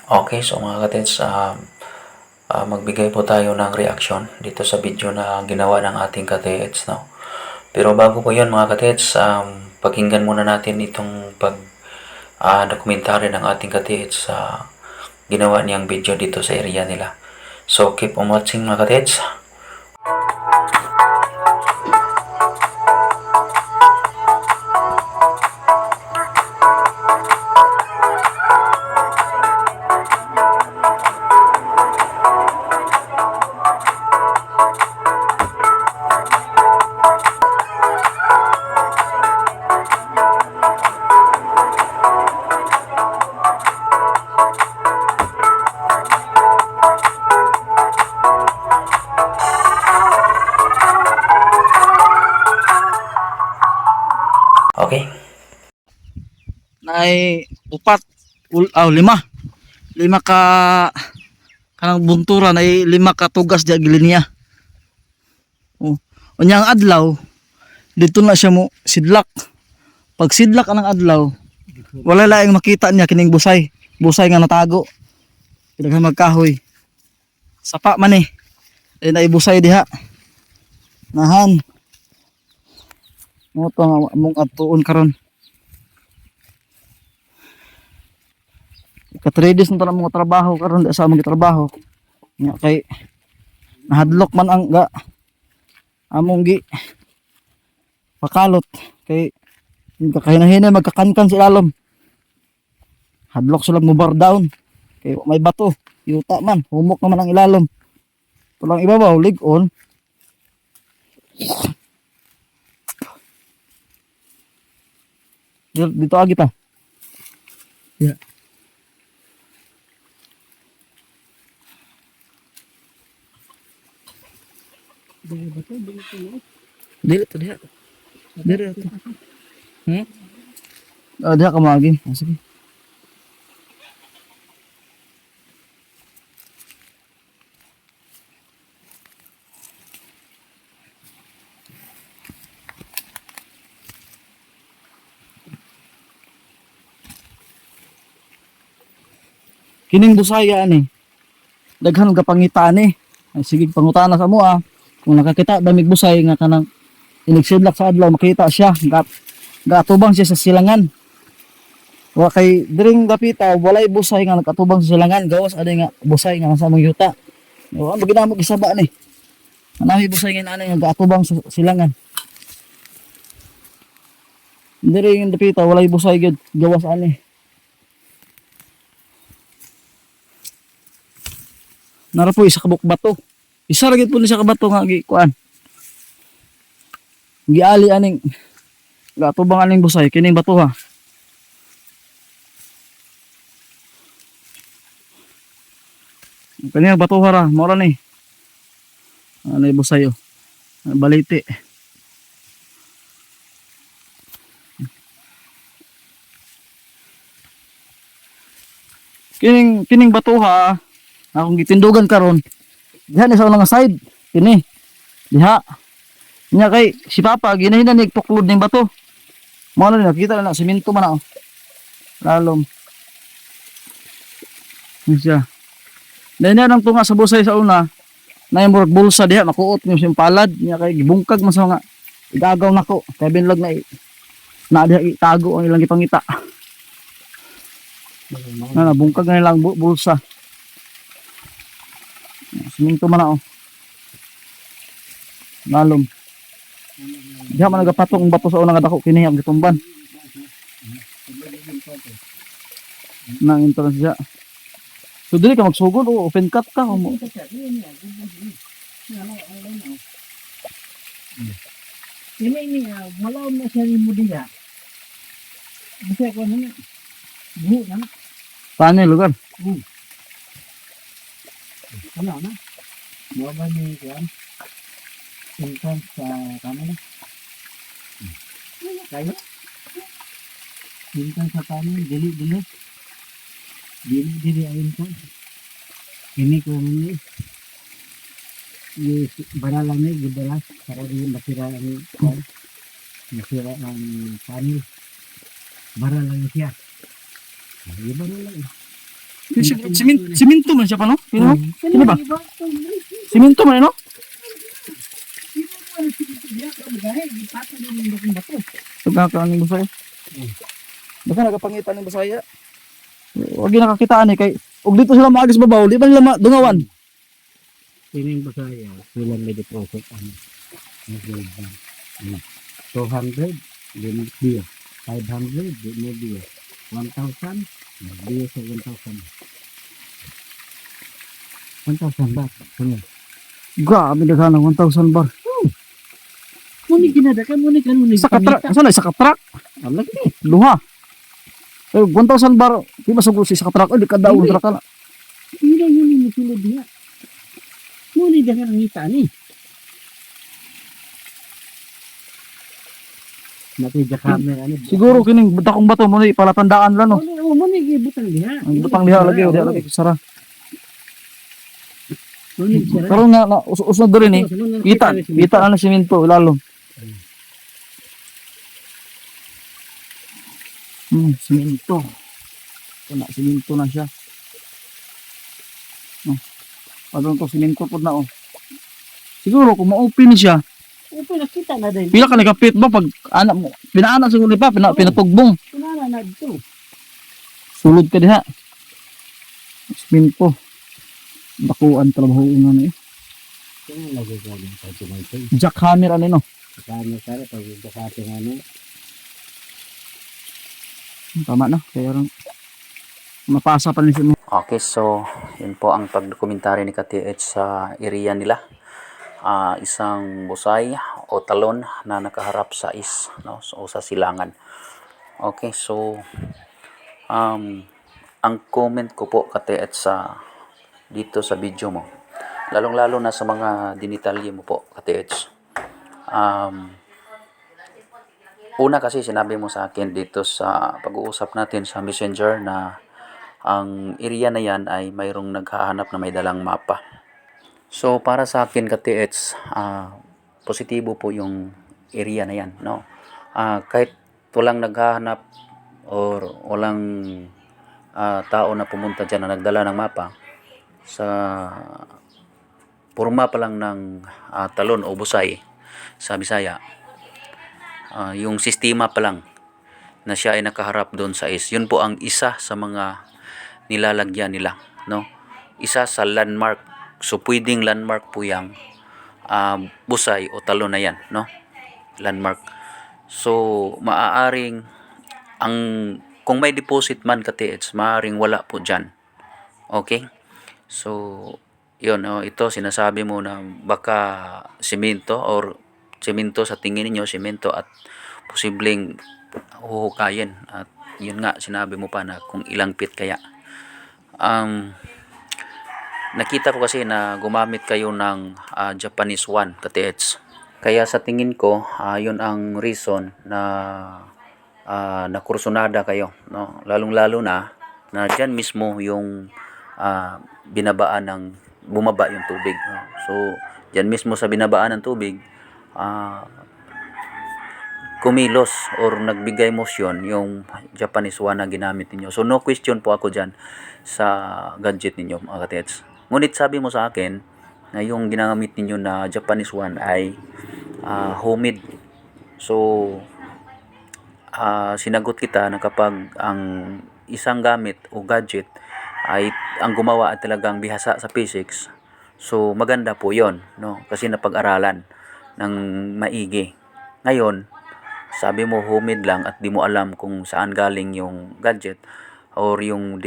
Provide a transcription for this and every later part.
Okay, so mga katits, magbigay po tayo ng reaksyon dito sa video na ginawa ng ating katits, no? Pero bago po yun mga katits, pakinggan muna natin itong dokumentary ng ating katits sa ginawa niyang video dito sa area nila. So keep on watching mga katits. Okay? Nay upat lima ka kanang buntura nay lima ka tugas di gilid niya. Unyang adlaw dito na siya mo sidlak. Pag sidlak anang adlaw wala laing makita niya kining busay nga natago. Daghang magkahoy. Sapa man eh. Nay busay diha. Nahan. Mo to mong atuon karon. Katredis na mga trabaho karon sa among trabaho nya kay nahadlok man ang among gi pakalot kay kakahinahina magkakankan sa ilalom, hadlok sila mo bar down kay may bato yuta man humok naman ang ilalom tulang ibabaw lig-on. Dito agi ta yeah. Dili to diha. Dili to. Diha ka magi. Sige. Kining busaya ani. Daghan ga pangita ni. Ay sige pangutana sa mo kung nakakita damig busay nga kanang inigsidlak sa adlaw makita siya gatubang siya sa silangan. Wa kay diring dapita walay busay nga nakatubang sa silangan gawas ani nga busay nga sa mong yuta. Wa maginamog isaba ni. Anahi busay nga ani nga gatubang sa silangan. Diring dapita walay busay gyud gawas ani. Nara po isa kabuk bato. Isa ra gyud po ni sa kabato nga gikuan. Giali aning gatubang aning busay kining bato ha. Kanya bato ra mo ra ni. Ano busay balite. Kining bato ha akong gitindugan karon. Diha ni sa ulang side kini. Diha. Nya kay si Papa ginahinan ni tuklod ning bato. Mao na nakita na semento man ako. Lalom. Siya. Dahil na nang tunga sa busay sa una. Na yung murag bulsa diha makuot niyo siyang palad nya kay gibungkag man sa nga igagaw nako. Kay binlog na diha itago ang ilang gipangita. Na bungkag na lang bulsa. Semento man ako. Lalom. Diha man nagapatong bato sa unang dako kini ang gitumban. Nang entrance siya. So dili ka magsugod o open cut ka mo. Ini malaw na siya ni mo diya. Bisa ko na. Bu na. Paano yung lugar? Ano na? Mo ba ni kuan? Entrance sa kanan. Kayo? Entrance sa kanan, dili. Dili ang entrance. Ini ko ni. Yung baralan ni gibalas para di masira ang kuan. Masira ang panel. Bara lang siya. Iba na lang. Siminto man siya pa, no? Kino? Kino ba? Iba ito. Siminto man, no? Pagkakaano ng busaya. Baka nagapangitan ng busaya. Huwag yung nakakitaan eh. Kay, huwag dito sila maagis babaw. Di ba nila dungawan? Sining Bisaya, sila may deposit ano. Nag-gold ba? 200, di mo diyo. 500, di mo diyo. 1,000, diyo sa 1,000. 1,000 ba? Ano? Grabe daghan ng 1,000 bar. Muni ginadakan, muni kan, muni Sa katrak. Saan ay sa katrak? Alam ni. Luha. Eh, 1,000 bar. Di ba sugo si sa katrak? Ay, di ka daw. Hindi. Katrak ka na. Hindi mo sila diya. Muni dagan ang ngita ni. Natidya kami ano. Siguro kining dakong bato mo ni palatandaan lang, no? Muni gibutang diha. Ang butang liha lagi. Di lagi sara. Muni sira. Karon nga, usod do rin eh. Kita na ng siminto, lalo. Siminto. Siminto na siya. Padong to siminto po na, oh. Siguro kung ma-open siya, Opo, nakita na din. pila ka nagapit ba pag anak mo, pinaanak siguro pa, pinatugbong. Pinala na dito. Sulod ka diha. Siminto. Bakuan trabaho na eh. Kaya lagi galing sa tumay-tay. Jackhammer ano no? Kaya sara pag sa ano. Tama na, kaya rin mapasa pa rin siya mo. Okay, so yun po ang pagdokumentary ni KTH sa area nila. Isang busay o talon na nakaharap sa no? So, sa silangan. Okay, so ang comment ko po KTH sa dito sa video mo, lalong-lalo na sa mga dinitalye mo po KTH. Una kasi sinabi mo sa akin dito sa pag-uusap natin sa Messenger na ang area na yan ay mayroong naghahanap na may dalang mapa. So para sa akin KTH, positibo po yung area na yan, no? Kahit walang naghahanap or walang tao na pumunta dyan na nagdala ng mapa, sa purma pa lang ng talon o busay sa Bisaya, yung sistema pa lang na siya ay nakaharap doon sa yun po ang isa sa mga nilalagyan nila, no? Isa sa landmark. So pwedeng landmark po yang busay o talon na yan, no? Landmark. So maaaring kung may deposit man KTH, maaaring wala po dyan. Okay? So yun, ito sinasabi mo na baka simento or simento sa tingin niyo, simento at posibleng huhukayin. At yun nga, sinabi mo pa na kung ilang feet kaya. Nakita ko kasi na gumamit kayo ng Japanese one KTH. Kaya sa tingin ko, yun ang reason na nakursunada kayo, no? Lalong-lalo na dyan mismo yung bumaba yung tubig, no? So dyan mismo sa binabaan ng tubig, kumilos or nagbigay motion yung Japanese one na ginamit ninyo. So no question po ako dyan sa gadget ninyo, mga KTH. Ngunit sabi mo sa akin na yung ginamit ninyo na Japanese one ay homemade. So sinagot kita na kapag ang isang gamit o gadget ay ang gumawa at talagang bihasa sa physics, so maganda po yon, no? Kasi napag-aralan ng maigi. Ngayon, sabi mo homemade lang at di mo alam kung saan galing yung gadget or yung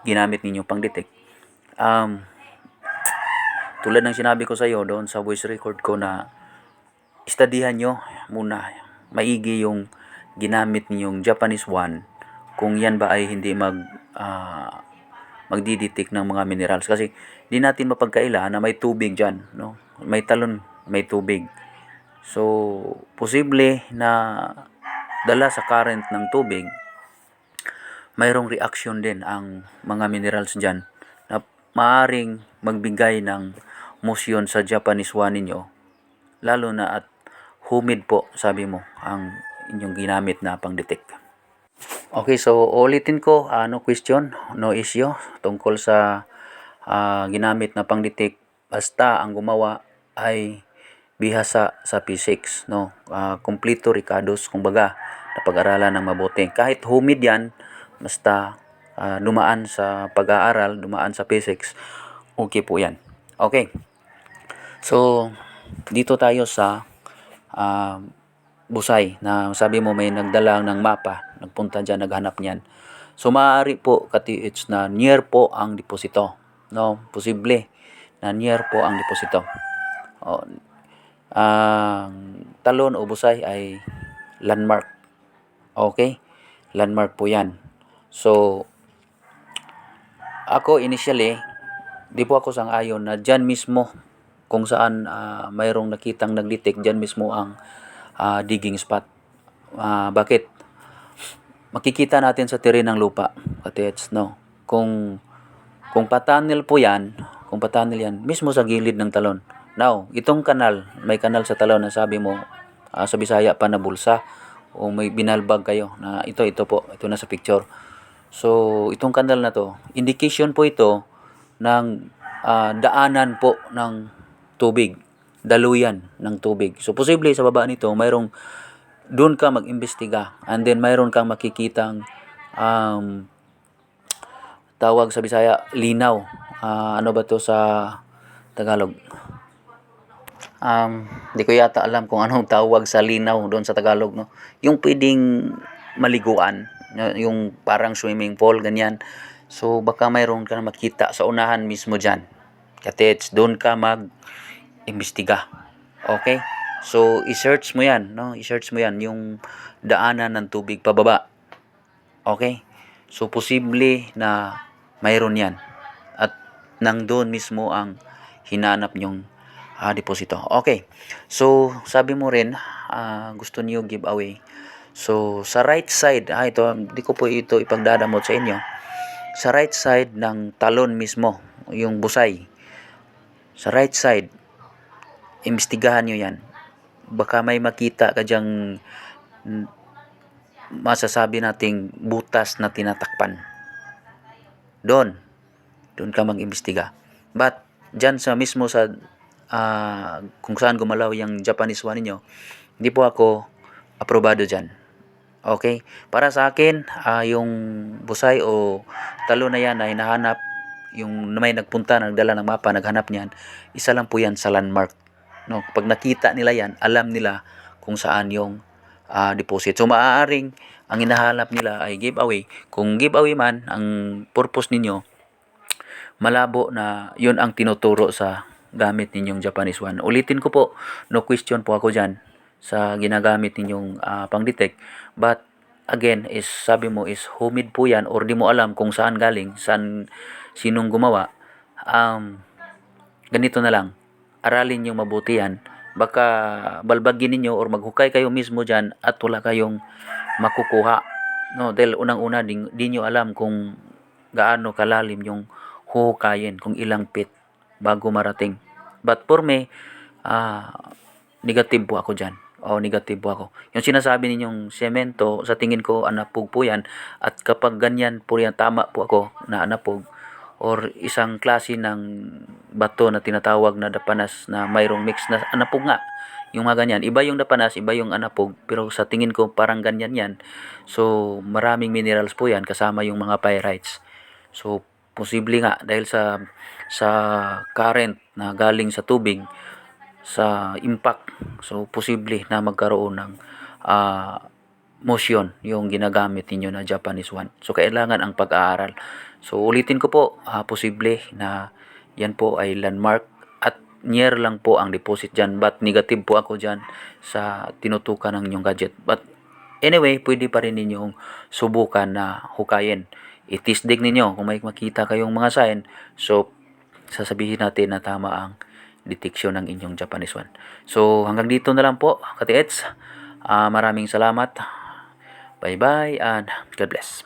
ginamit ninyo pang detect. Tulad ng sinabi ko sa iyo doon sa voice record ko na studyhan nyo muna maigi yung ginamit ninyong Japanese one, kung yan ba ay hindi magdidetect ng mga minerals, kasi di natin mapagkaila na may tubig dyan, no? May talon, may tubig. So posible na dala sa current ng tubig, mayroong reaction din ang mga minerals dyan na maaring magbigay ng motion sa Japanese one ninyo, lalo na at humid po, sabi mo, ang inyong ginamit na pang-detect. Okay, so ulitin ko, no question, no issue tungkol sa ginamit na pangdetek basta ang gumawa ay bihasa sa physics, no? Kumpleto Ricardos, kumbaga, napag-aralan ng mabuti. Kahit humid yan, basta dumaan sa pag-aaral, dumaan sa physics, okay po yan. Okay, so dito tayo sa Busay na sabi mo may nagdala ng mapa, nagpunta dyan, naghanap niyan. So maaari po ka-TH na near po ang deposito. No, posible na near po ang deposito. O, ang talon o Busay ay landmark. Okay? Landmark po 'yan. So ako initially, di po ako sang-ayon na diyan mismo kung saan mayroong nakitang nagdetect, diyan mismo ang digging spot. Bakit? Makikita natin sa terrain ng lupa, katets, no? Kung patanil po yan, kung patanil yan, mismo sa gilid ng talon. Now, itong kanal, may kanal sa talon na sabi mo, sa Bisaya pa na bulsa, o may binalbag kayo, na ito po, ito na sa picture. So, itong kanal na to, indication po ito ng daanan po ng tubig, daluyan ng tubig. So, posible sa baba nito, mayroong doon ka mag-imbestiga and then mayroon kang makikitang tawag sa Bisaya, linaw. Ano ba to sa Tagalog? Di ko yata alam kung anong tawag sa linaw doon sa Tagalog, no? Yung pwedeng maliguan, yung parang swimming pool, ganyan. So, baka mayroon ka na makita sa unahan mismo dyan. Katets, doon ka mag-imbestiga. Okay? So, i-search mo yan, no? I-search mo yan, yung daanan ng tubig pababa. Okay? So, posible na mayroon yan. At nang doon mismo ang hinanap nyong deposito. Okay. So, sabi mo rin, gusto niyo giveaway. So, sa right side, ito, hindi ko po ito ipagdadamot sa inyo. Sa right side ng talon mismo, yung Busay. Sa right side, imbestigahan nyo yan. Baka may makita ka dyang masasabi nating butas na tinatakpan. Doon ka mag-imbestiga. But dyan sa mismo sa kung saan gumalaw yung Japanese one ninyo, hindi po ako aprobado dyan. Okay? Para sa akin, yung Busay o talo na yan na hinahanap, yung may nagpunta, nagdala ng mapa, naghanap niyan, isa lang po yan sa landmark. No, pag nakita nila yan, alam nila kung saan yung deposit. So maaaring ang hinahanap nila ay giveaway. Kung giveaway man ang purpose ninyo, malabo na yun ang tinuturo sa gamit ninyong Japanese one. Ulitin ko po, no question po ako dyan sa ginagamit ninyong pang-detect. But again, is sabi mo is humid po yan or di mo alam kung saan galing, sinong gumawa. Ganito na lang, aralin yung mabuti yan. Baka balbagin ninyo or maghukay kayo mismo dyan at wala kayong makukuha. No, dahil unang-una di nyo alam kung gaano kalalim yung huhukayin, kung ilang feet bago marating. But for me, negative po ako dyan. Negative po ako. Yung sinasabi ninyong semento, sa tingin ko anapog po yan. At kapag ganyan po yan, tama po ako na anapog or isang klase ng bato na tinatawag na dapanas na mayroong mix na anapog nga. Yung mga ganyan. Iba yung dapanas, iba yung anapog. Pero sa tingin ko parang ganyan yan. So maraming minerals po yan kasama yung mga pyrites. So posible nga dahil sa current na galing sa tubig, sa impact, so posible na magkaroon ng motion yung ginagamit ninyo na Japanese one. So kailangan ang pag-aaral. So ulitin ko po, posible na yan po ay landmark at near lang po ang deposit dyan. But negative po ako dyan sa tinutukan ng inyong gadget. But anyway, pwede pa rin ninyong subukan na hukayin. Itisdig ninyo kung may makita kayong mga sign. So sasabihin natin na tama ang detection ng inyong Japanese one. So hanggang dito na lang po, katiets. Maraming salamat. Bye-bye and God bless.